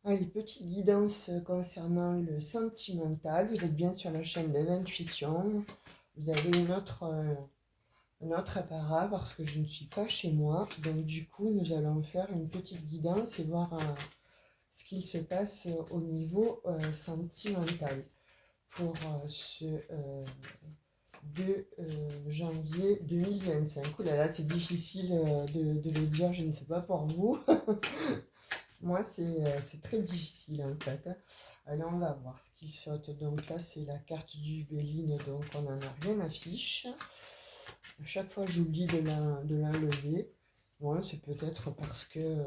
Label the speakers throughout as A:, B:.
A: Allez, petite guidance concernant le sentimental. Vous êtes bien sur la chaîne de l'intuition. Vous avez un autre apparat parce que je ne suis pas chez moi. Donc du coup, nous allons faire une petite guidance et voir ce qu'il se passe au niveau sentimental pour ce 2 janvier 2025. Ouh là là, c'est difficile de le dire, je ne sais pas pour vous. Moi, c'est très difficile en fait, hein. Alors, on va voir ce qui saute. Donc là, c'est la carte du Béline, donc on n'en a rien affiche. À chaque fois, j'oublie de l'enlever. Bon, c'est peut-être parce que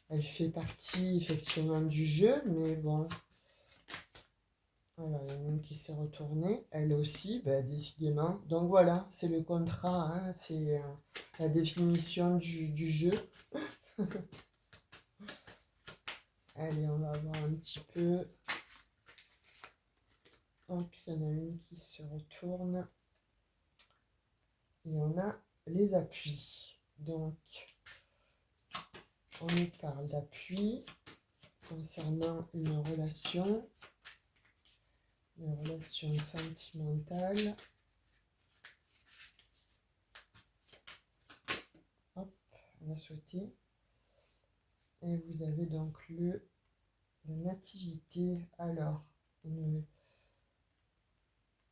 A: elle fait partie effectivement du jeu, mais bon. Voilà, il y en a une qui s'est retournée, elle aussi, ben, décidément. Donc voilà, c'est le contrat, hein, c'est la définition du jeu. Allez, on va voir un petit peu. Hop, il y en a une qui se retourne. Et on a les appuis. Donc, on nous parle d'appui concernant une relation sentimentale. Hop, on va souhaiter. Et vous avez donc la nativité. Alors, une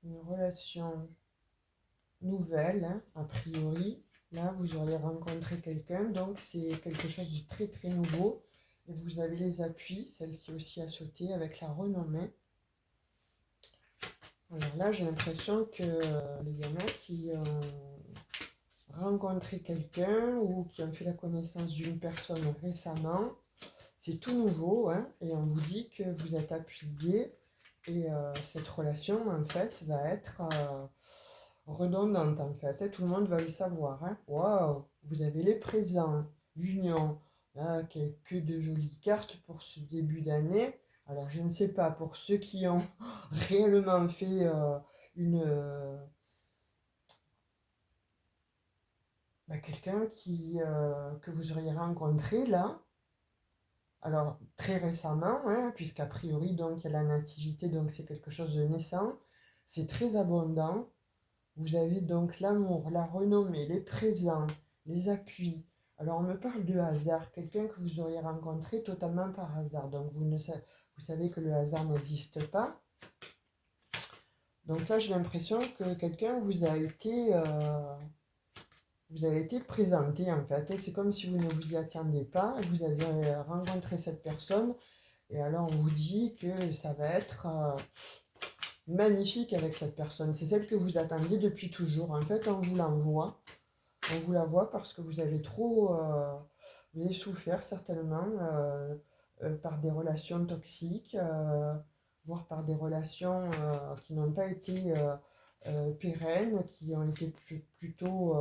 A: relation nouvelle, hein, a priori. Là, vous auriez rencontré quelqu'un, donc c'est quelque chose de très très nouveau. Et vous avez les appuis, celle-ci aussi à sauter avec la renommée. Alors là, j'ai l'impression que il y en a qui ont rencontré quelqu'un ou qui ont fait la connaissance d'une personne récemment. C'est tout nouveau, hein, et on vous dit que vous êtes appuyé et cette relation, en fait, va être redondante, en fait, hein. Tout le monde va le savoir, hein. Waouh, vous avez les présents, l'union, ah, que de jolies cartes pour ce début d'année. Alors, je ne sais pas, pour ceux qui ont réellement fait une... quelqu'un que vous auriez rencontré là, alors très récemment, hein, puisqu'a priori, donc, il y a la nativité, donc c'est quelque chose de naissant, c'est très abondant. Vous avez donc l'amour, la renommée, les présents, les appuis. Alors on me parle de hasard, quelqu'un que vous auriez rencontré totalement par hasard. Donc vous savez que le hasard n'existe pas. Donc là j'ai l'impression que quelqu'un vous a été présenté en fait. Et c'est comme si vous ne vous y attendiez pas. Vous avez rencontré cette personne et alors on vous dit que ça va être magnifique avec cette personne. C'est celle que vous attendiez depuis toujours. En fait, on vous l'envoie. On vous la voit parce que vous avez vous avez souffert certainement par des relations toxiques, voire par des relations qui n'ont pas été pérennes, qui ont été plutôt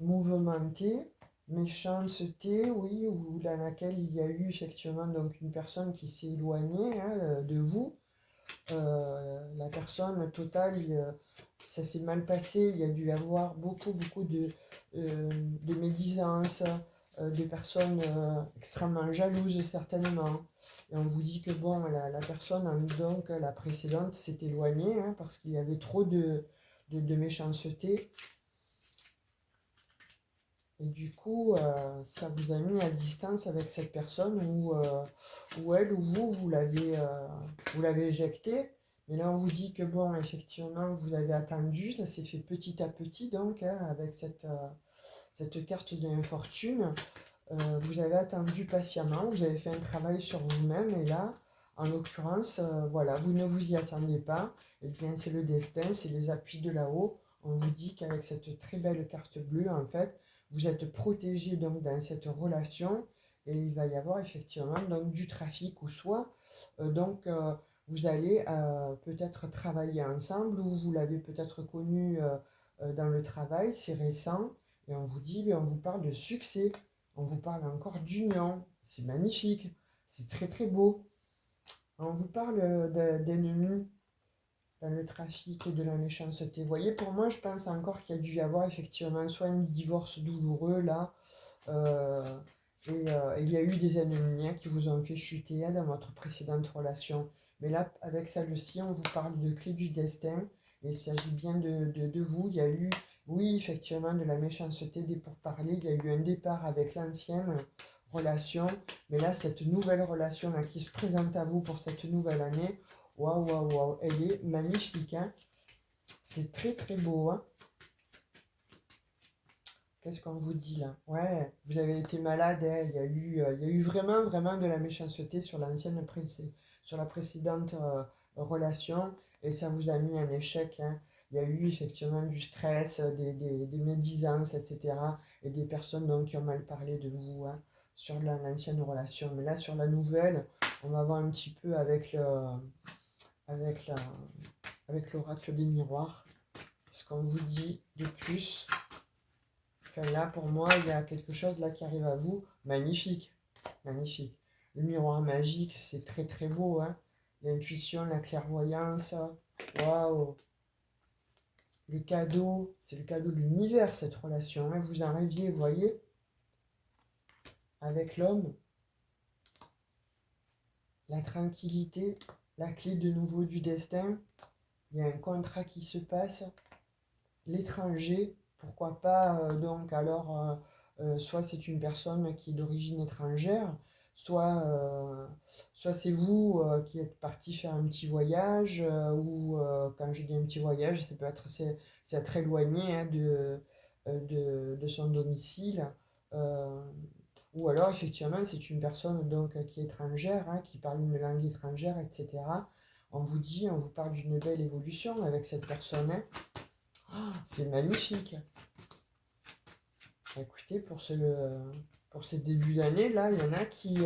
A: mouvementées, méchanceté, oui, ou dans laquelle il y a eu effectivement donc une personne qui s'est éloignée, hein, de vous. La personne totale, ça s'est mal passé, il y a dû y avoir beaucoup de médisance, de personnes extrêmement jalouses certainement. Et on vous dit que bon, la personne, donc la précédente, s'est éloignée, hein, parce qu'il y avait trop de méchanceté. Et du coup, ça vous a mis à distance avec cette personne ou elle ou vous l'avez éjectée. Mais là, on vous dit que bon, effectivement, vous avez attendu, ça s'est fait petit à petit, donc, hein, avec cette carte de l'infortune. Vous avez attendu patiemment, vous avez fait un travail sur vous-même, et là, en l'occurrence, voilà, vous ne vous y attendiez pas. Et bien, c'est le destin, c'est les appuis de là-haut. On vous dit qu'avec cette très belle carte bleue, en fait, vous êtes protégé donc dans cette relation et il va y avoir effectivement donc du trafic ou soit vous allez peut-être travailler ensemble ou vous l'avez peut-être connu dans le travail, c'est récent et on vous dit, on vous parle de succès, on vous parle encore d'union, c'est magnifique, c'est très très beau. On vous parle d'ennemis dans le trafic et de la méchanceté. Vous voyez, pour moi, je pense encore qu'il y a dû y avoir effectivement soit un divorce douloureux là, euh, Et il y a eu des ennemis, hein, qui vous ont fait chuter, hein, dans votre précédente relation. Mais là, avec celle-ci, on vous parle de clé du destin. Et il s'agit bien de vous. Il y a eu, oui, effectivement, de la méchanceté, des pourparlers. Il y a eu un départ avec l'ancienne relation. Mais là, cette nouvelle relation là, qui se présente à vous pour cette nouvelle année, waouh, waouh, waouh, elle est magnifique, hein. C'est très, très beau, hein. Qu'est-ce qu'on vous dit là? Ouais, vous avez été malade, hein. Il y a eu vraiment, vraiment de la méchanceté sur sur la précédente relation, et ça vous a mis un échec, hein. Il y a eu effectivement du stress, des médisances, etc. Et des personnes donc, qui ont mal parlé de vous, hein, sur l'ancienne relation. Mais là, sur la nouvelle, on va voir un petit peu avec la, avec l'oracle des miroirs, ce qu'on vous dit de plus. Enfin, là, pour moi, il y a quelque chose là qui arrive à vous. Magnifique, magnifique. Le miroir magique, c'est très très beau, hein. L'intuition, la clairvoyance, waouh. Le cadeau, c'est le cadeau de l'univers, cette relation, hein. Vous en rêviez, vous voyez, avec l'homme, la tranquillité, la clé de nouveau du destin. Il y a un contrat qui se passe. L'étranger, pourquoi pas, donc alors, soit c'est une personne qui est d'origine étrangère, soit c'est vous, qui êtes parti faire un petit voyage, ou quand je dis un petit voyage, ça peut être c'est être éloigné, hein, de son domicile, euh, ou alors effectivement c'est une personne donc qui est étrangère, hein, qui parle une langue étrangère, etc. On vous parle d'une belle évolution avec cette personne, hein. C'est magnifique. Écoutez, pour ce début d'année, là, il y en a qui,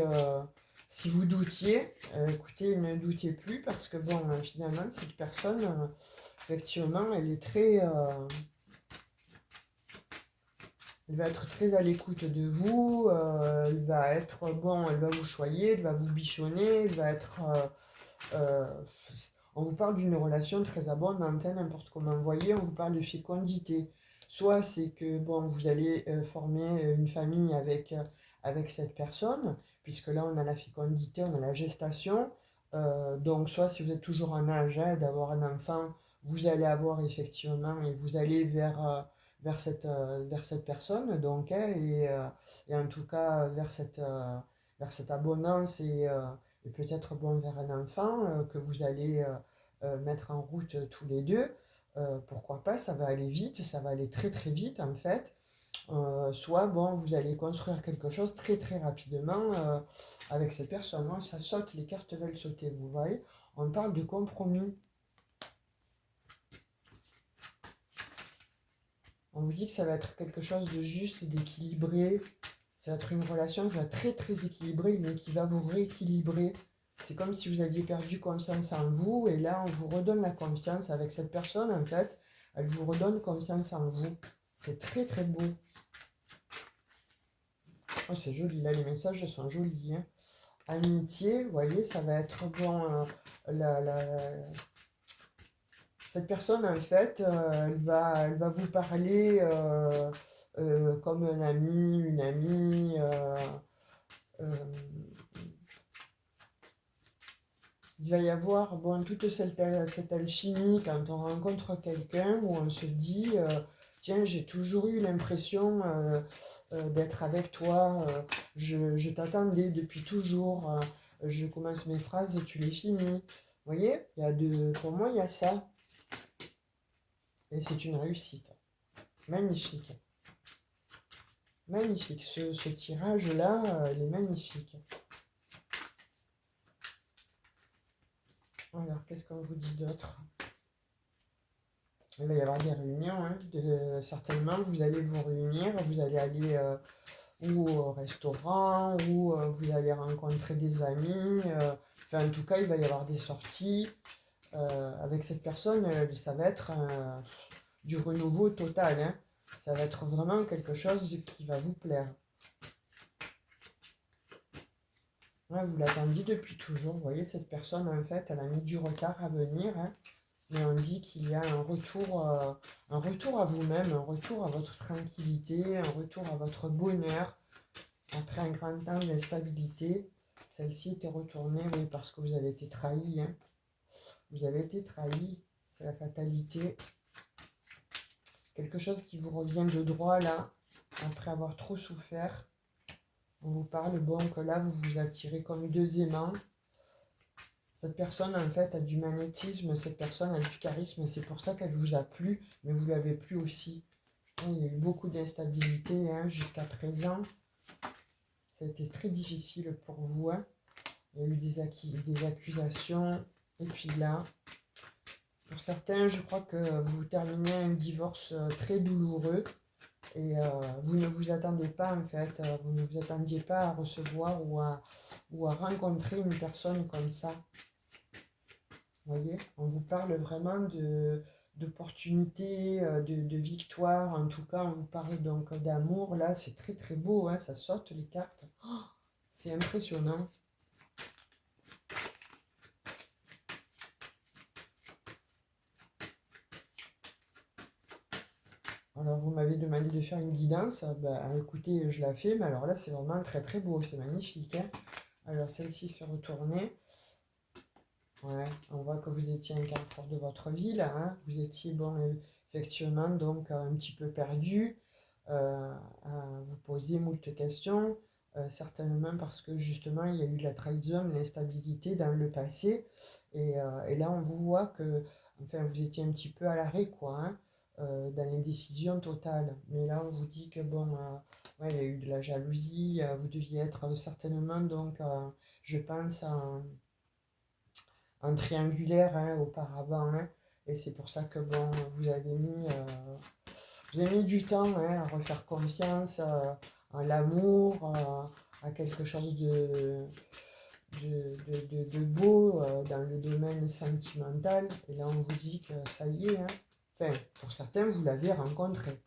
A: si vous doutiez, écoutez, ne doutez plus parce que, bon, finalement, cette personne, effectivement, elle va être très à l'écoute de vous, elle va être, bon, elle va vous choyer, elle va vous bichonner, elle va être, euh, on vous parle d'une relation très abondante, hein, n'importe comment vous voyez, on vous parle de fécondité. Soit c'est que bon, vous allez former une famille avec cette personne, puisque là on a la fécondité, on a la gestation. Donc soit si vous êtes toujours en âge, hein, d'avoir un enfant, vous allez avoir effectivement, et vous allez vers cette personne, donc, hein, et en tout cas vers cette abondance, et peut-être bon vers un enfant, que vous allez mettre en route tous les deux. Pourquoi pas, ça va aller vite, ça va aller très très vite en fait. Soit bon, vous allez construire quelque chose très très rapidement, avec cette personne. Moi, ça saute, les cartes veulent sauter, vous voyez. On parle de compromis. On vous dit que ça va être quelque chose de juste, d'équilibré. Ça va être une relation qui va être très très équilibrée, mais qui va vous rééquilibrer. C'est comme si vous aviez perdu confiance en vous, et là on vous redonne la confiance avec cette personne, en fait. Elle vous redonne confiance en vous. C'est très très beau. Oh, c'est joli, là les messages sont jolis, hein. Amitié, vous voyez, ça va être bon. La, la- Cette personne, en fait, elle va vous parler, comme un ami, une amie. Euh, il va y avoir bon, toute cette alchimie quand on rencontre quelqu'un où on se dit, tiens, j'ai toujours eu l'impression, d'être avec toi, je t'attendais depuis toujours, je commence mes phrases et tu les finis. Vous voyez, pour moi, il y a ça. Et c'est une réussite. Magnifique. Magnifique. Ce tirage-là, il est magnifique. Alors, qu'est-ce qu'on vous dit d'autre? Il va y avoir des réunions, hein, certainement, vous allez vous réunir, vous allez aller, ou au restaurant, ou vous allez rencontrer des amis. Enfin, en tout cas, il va y avoir des sorties. Avec cette personne, ça va être du renouveau total, hein. Ça va être vraiment quelque chose qui va vous plaire. Ouais, vous l'attendiez depuis toujours. Vous voyez, cette personne, en fait, elle a mis du retard à venir, hein. Mais on dit qu'il y a un retour à vous-même, un retour à votre tranquillité, un retour à votre bonheur. Après un grand temps d'instabilité, celle-ci était retournée, oui, parce que vous avez été trahi. Hein. Vous avez été trahi, c'est la fatalité. Quelque chose qui vous revient de droit là, après avoir trop souffert. On vous parle, bon, que là, vous vous attirez comme deux aimants. Cette personne, en fait, a du magnétisme, cette personne a du charisme, c'est pour ça qu'elle vous a plu, mais vous lui avez plu aussi. Il y a eu beaucoup d'instabilité hein, jusqu'à présent. Ça a été très difficile pour vous. Hein. Il y a eu des accusations. Et puis là, pour certains, je crois que vous terminez un divorce très douloureux. Et vous ne vous attendez pas, en fait, vous ne vous attendiez pas à recevoir ou à rencontrer une personne comme ça. Vous voyez, on vous parle vraiment d'opportunités, de victoire. En tout cas, on vous parle donc d'amour. Là, c'est très très beau, hein, ça saute les cartes. Oh, c'est impressionnant. Alors, vous m'avez demandé de faire une guidance. Bah, écoutez, je la fais, mais alors là, c'est vraiment très très beau, c'est magnifique. Hein. Alors, celle-ci se retournait. Ouais, on voit que vous étiez un carrefour de votre vie, là. Hein. Vous étiez, bon, effectivement, donc un petit peu perdu, à vous poser moult questions, certainement parce que justement, il y a eu de la trahison, de l'instabilité dans le passé. Et là, on vous voit que, enfin, vous étiez un petit peu à l'arrêt, quoi, hein, dans les décisions totales. Mais là, on vous dit que, bon, ouais, il y a eu de la jalousie, vous deviez être certainement, donc, je pense, en triangulaire hein, auparavant. Hein, et c'est pour ça que bon, vous avez mis du temps hein, à refaire confiance en l'amour, à quelque chose de beau dans le domaine sentimental. Et là, on vous dit que ça y est. Hein. Enfin, pour certains, vous l'avez rencontré.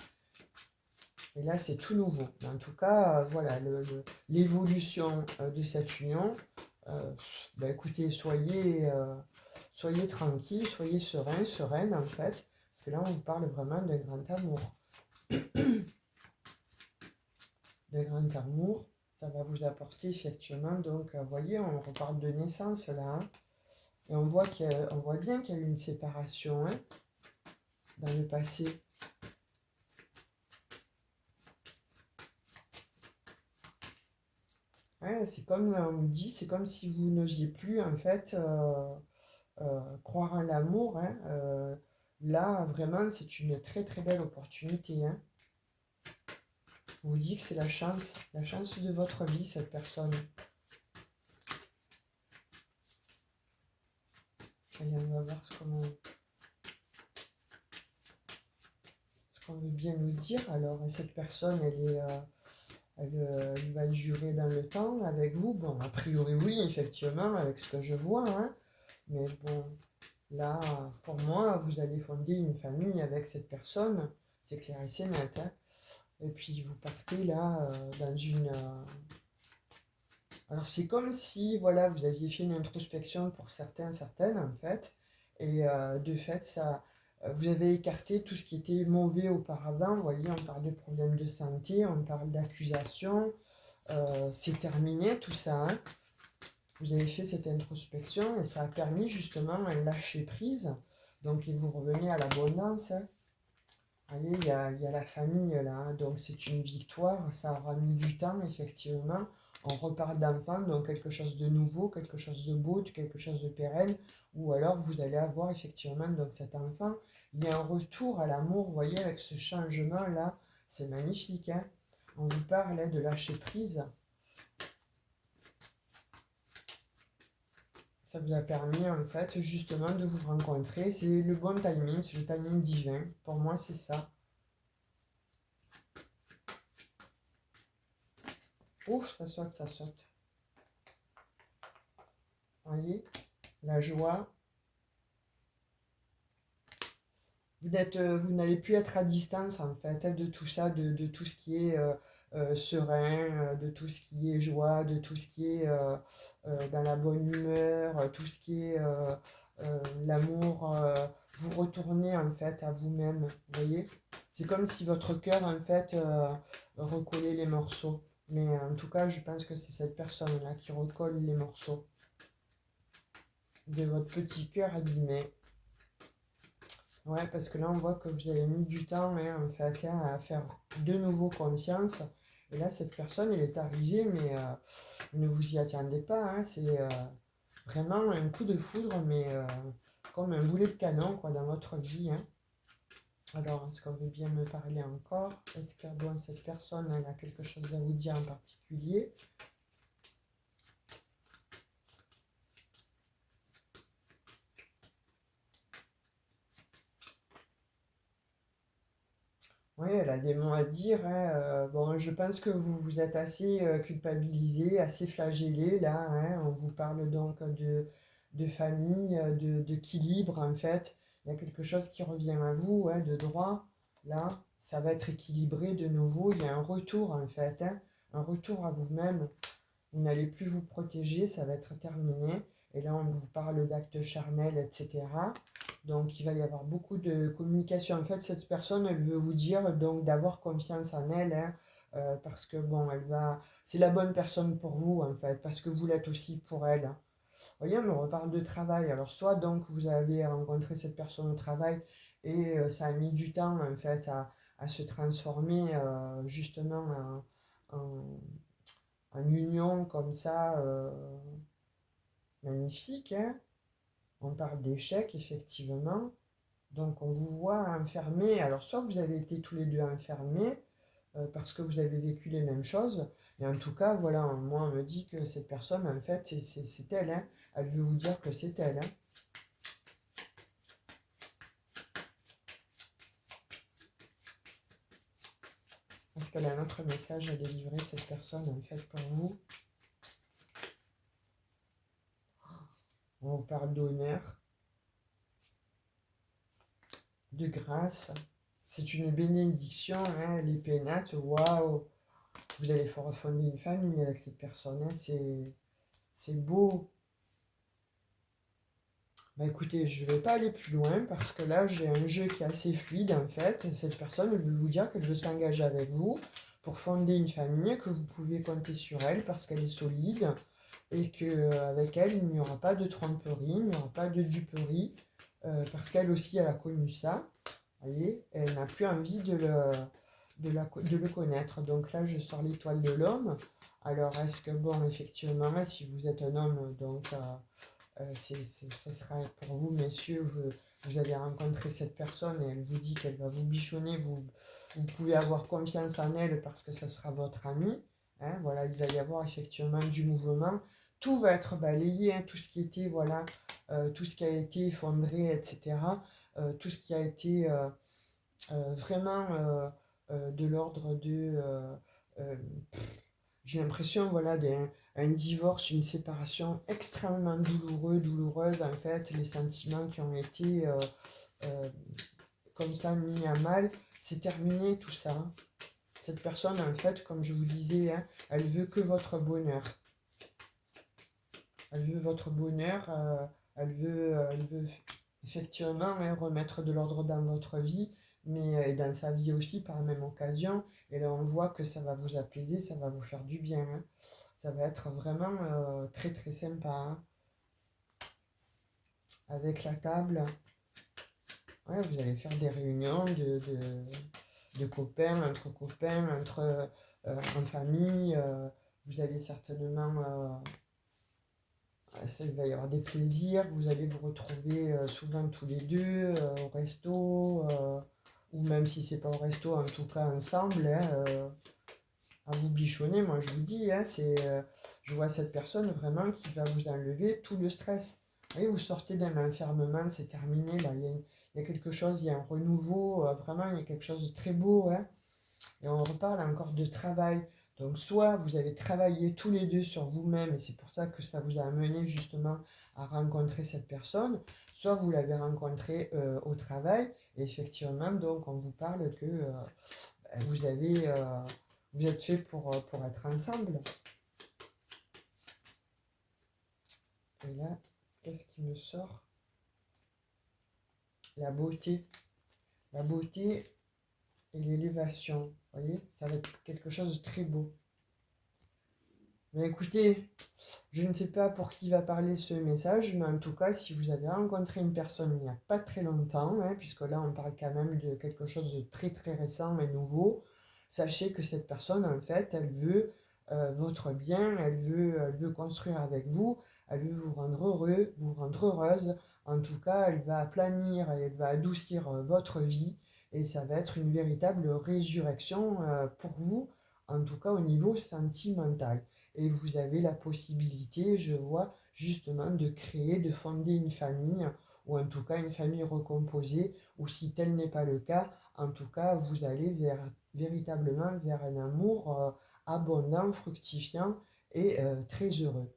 A: Et là, c'est tout nouveau. Mais en tout cas, voilà, l'évolution de cette union. Ben écoutez, soyez tranquille, soyez serein, sereine en fait. Parce que là, on vous parle vraiment d'un grand amour. D'un grand amour, ça va vous apporter effectivement. Donc, vous voyez, on reparle de naissance là. Hein, et on voit bien qu'il y a eu une séparation hein, dans le passé. Ouais, c'est comme on me dit, c'est comme si vous n'osiez plus en fait croire en l'amour. Hein, là, vraiment, c'est une très très belle opportunité. Hein. On vous dit que c'est la chance de votre vie, cette personne. Allez, on va voir ce qu'on veut bien nous dire. Alors, cette personne, elle va durer dans le temps avec vous. Bon, a priori, oui, effectivement, avec ce que je vois. Hein. Mais bon, là, pour moi, vous allez fonder une famille avec cette personne. C'est clair et c'est net. Hein. Et puis, vous partez là dans une... Alors, c'est comme si, voilà, vous aviez fait une introspection pour certains, certaines, en fait. Et de fait, vous avez écarté tout ce qui était mauvais auparavant. Vous voyez, on parle de problèmes de santé, on parle d'accusations. C'est terminé, tout ça. Hein. Vous avez fait cette introspection et ça a permis justement un lâcher-prise. Donc, vous revenez à l'abondance. Hein. Allez, il y a la famille là, hein. Donc c'est une victoire, ça aura mis du temps effectivement. On repart d'enfant, donc quelque chose de nouveau, quelque chose de beau, quelque chose de pérenne, ou alors vous allez avoir effectivement donc cet enfant. Il y a un retour à l'amour, vous voyez, avec ce changement là, c'est magnifique. Hein. On vous parle hein, de lâcher prise. Ça vous a permis en fait justement de vous rencontrer. C'est le bon timing, c'est le timing divin. Pour moi, c'est ça. Ouf, ça saute, ça saute. Vous voyez, la joie. Vous n'allez plus être à distance en fait de tout ça, de tout ce qui est serein, de tout ce qui est joie, de tout ce qui est dans la bonne humeur, tout ce qui est l'amour. Vous retournez en fait à vous-même, vous voyez. C'est comme si votre cœur en fait recollait les morceaux. Mais en tout cas, je pense que c'est cette personne-là qui recolle les morceaux de votre petit cœur abîmé. Ouais, parce que là, on voit que vous avez mis du temps, hein, en fait, hein, à faire de nouveau confiance. Et là, cette personne, elle est arrivée, mais ne vous y attendez pas. Hein, c'est vraiment un coup de foudre, mais comme un boulet de canon, quoi, dans votre vie. Hein. Alors, est-ce qu'on veut bien me parler encore? Est-ce que bon, cette personne, elle a quelque chose à vous dire en particulier? Oui, elle a des mots à dire. Hein, bon, je pense que vous vous êtes assez culpabilisé, assez flagellé là. Hein, on vous parle donc de famille, d'équilibre en fait. Il y a quelque chose qui revient à vous, hein, de droit. Là, ça va être équilibré de nouveau. Il y a un retour en fait, hein, un retour à vous-même. Vous n'allez plus vous protéger, ça va être terminé. Et là, on vous parle d'actes charnels, etc. Donc, il va y avoir beaucoup de communication. En fait, cette personne, elle veut vous dire donc d'avoir confiance en elle, hein, parce que bon, c'est la bonne personne pour vous, en fait, parce que vous l'êtes aussi pour elle. Hein. Vous voyez, on me reparle de travail. Alors, soit donc vous avez rencontré cette personne au travail et ça a mis du temps, en fait, à se transformer justement en, en union comme ça, magnifique, hein. On parle d'échec, effectivement. Donc on vous voit enfermés. Alors soit vous avez été tous les deux enfermés parce que vous avez vécu les mêmes choses. Mais en tout cas, voilà, moi on me dit que cette personne, en fait, c'est elle. Hein. Elle veut vous dire que c'est elle. Hein. Parce qu'elle a un autre message à délivrer, cette personne, en fait, pour vous. On vous parle d'honneur, de grâce. C'est une bénédiction, hein, les pénates, waouh! Vous allez fonder une famille avec cette personne, hein, c'est beau. Bah écoutez, je vais pas aller plus loin parce que là j'ai un jeu qui est assez fluide en fait. Cette personne, elle veut vous dire qu'elle veut s'engager avec vous pour fonder une famille, que vous pouvez compter sur elle parce qu'elle est solide et qu'avec elle, il n'y aura pas de tromperie, il n'y aura pas de duperie parce qu'elle aussi, elle a connu ça. Vous voyez, elle n'a plus envie de le connaître. Donc là, je sors l'étoile de l'homme. Alors, est-ce que, bon, effectivement, si vous êtes un homme, donc, ce sera pour vous, messieurs, vous avez rencontré cette personne et elle vous dit qu'elle va vous bichonner, vous pouvez avoir confiance en elle parce que ça sera votre amie. Hein, voilà, il va y avoir effectivement du mouvement. Tout va être balayé, hein, tout ce qui était, voilà, tout ce qui a été effondré, etc. Tout ce qui a été vraiment de l'ordre de... euh, j'ai l'impression, voilà, d'un divorce, une séparation extrêmement douloureuse, en fait, les sentiments qui ont été euh, comme ça mis à mal, c'est terminé tout ça. Hein. Cette personne, en fait, comme je vous disais, hein, elle veut que votre bonheur. Elle veut votre bonheur, elle veut effectivement hein, remettre de l'ordre dans votre vie, mais et dans sa vie aussi par la même occasion. Et là, on voit que ça va vous apaiser, ça va vous faire du bien. Hein. Ça va être vraiment très très sympa. Hein. Avec la table, ouais, vous allez faire des réunions de copains, entre en famille. Vous allez certainement il va y avoir des plaisirs, vous allez vous retrouver souvent tous les deux au resto, ou même si c'est pas au resto, en tout cas ensemble, hein, à vous bichonner. Moi je vous dis, hein, je vois cette personne vraiment qui va vous enlever tout le stress. Vous voyez, vous sortez d'un enfermement, c'est terminé, là, il y a quelque chose, il y a un renouveau, vraiment, il y a quelque chose de très beau, hein. Et on reparle encore de travail. Donc soit vous avez travaillé tous les deux sur vous-même et c'est pour ça que ça vous a amené justement à rencontrer cette personne, soit vous l'avez rencontré au travail et effectivement donc on vous parle que vous avez vous êtes fait pour être ensemble. Et là, qu'est-ce qui me sort? La beauté. La beauté et l'élévation. Vous voyez, ça va être quelque chose de très beau. Mais écoutez, je ne sais pas pour qui va parler ce message, mais en tout cas, si vous avez rencontré une personne il n'y a pas très longtemps, hein, puisque là on parle quand même de quelque chose de très très récent et nouveau, sachez que cette personne, en fait, elle veut votre bien, elle veut construire avec vous, elle veut vous rendre heureux, vous rendre heureuse. En tout cas, elle va planir et elle va adoucir votre vie, et ça va être une véritable résurrection pour vous, en tout cas au niveau sentimental. Et vous avez la possibilité, je vois, justement de créer, de fonder une famille, ou en tout cas une famille recomposée, ou si tel n'est pas le cas, en tout cas vous allez véritablement vers un amour abondant, fructifiant et très heureux.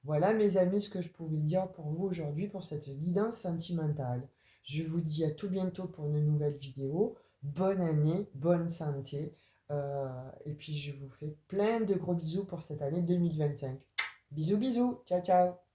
A: Voilà mes amis ce que je pouvais dire pour vous aujourd'hui pour cette guidance sentimentale. Je vous dis à tout bientôt pour une nouvelle vidéo. Bonne année, bonne santé. Et puis je vous fais plein de gros bisous pour cette année 2025. Bisous bisous, ciao ciao.